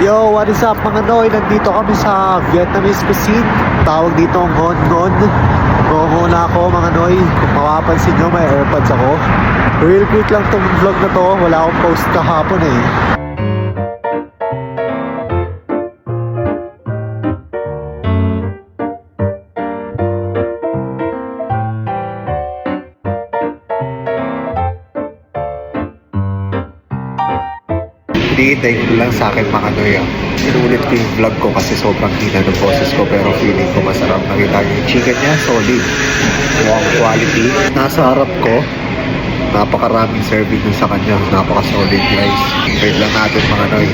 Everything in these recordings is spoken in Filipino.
Yo, what is up mga Noy? Nandito kami sa Vietnamese cuisine. Tawag dito Ngon Ngon. Muna ako mga Noy. Kung mapapansin nyo, may airpods ako. Real quick lang tong vlog na to. Wala akong post kahapon eh. Hinihintay ko lang sa akin mga Noy. Sinulit ko yung vlog ko kasi sobrang hina ng boses ko, pero feeling ko masarap. Nakita yung chicken niya, solid. Mukhang quality. Nasa harap ko, napakaraming serving dun sa kanya. Napaka-solid guys. Wait lang natin mga Noy.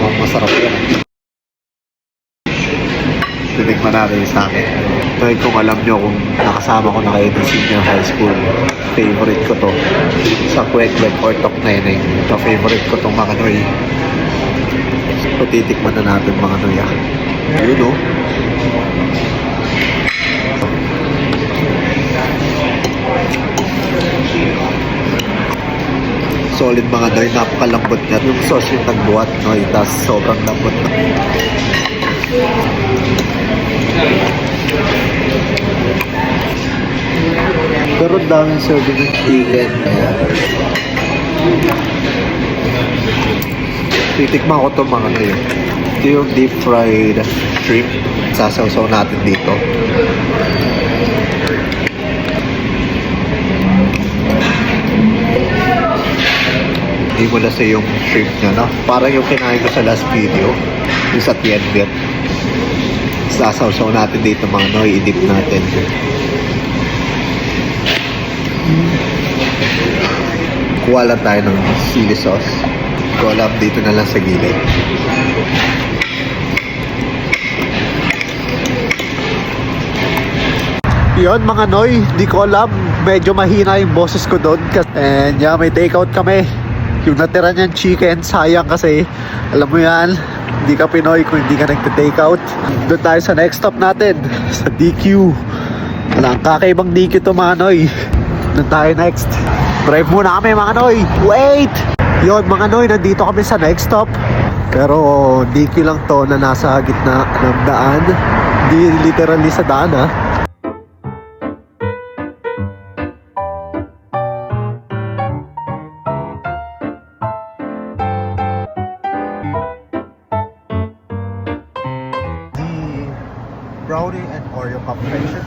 Mukhang masarap yan. Titigman natin yung sa akin. Noy, kung alam nyo kung nakasama ko na kayo ng senior high school, favorite ko to sa Kwek-Kwek or Tok Neneng. Ito, favorite ko tong mga Noy. So, titikman na natin mga Noy. Ayun o. Solid mga Noy. Napakalambot niya. Yung sauce yung nagbuhat Noy. Tapos sobrang lambot na. Pero daming serving ng chicken. Titikman ko ito mga Noy. Ito yung deep fried shrimp. Sasawsaw natin dito. Hindi mo nasa yung shrimp niya, no? Parang yung kinain ko sa last video. Yung sa Tien Viet. Sasawsaw natin dito mga Noy. I-dip natin. Kuha lang tayo ng chili sauce. Kuha lang dito na lang sa gilid. Yun mga Noy, di ko alam. Medyo mahina yung boses ko doon. And yeah, may takeout kami. Yung natira niyan chicken, sayang kasi. Alam mo yan, hindi ka Pinoy kung hindi ka nagte-takeout. Doon tayo sa next stop natin, sa DQ. Walang kakaibang DQ to mga Noy. Doon tayo next. Drive muna kami mga Noy. Wait! Yun mga Noy, nandito kami sa next stop. Pero DQ lang to na nasa gitna ng daan. Hindi literally sa daan ha. The brownie and Oreo combination.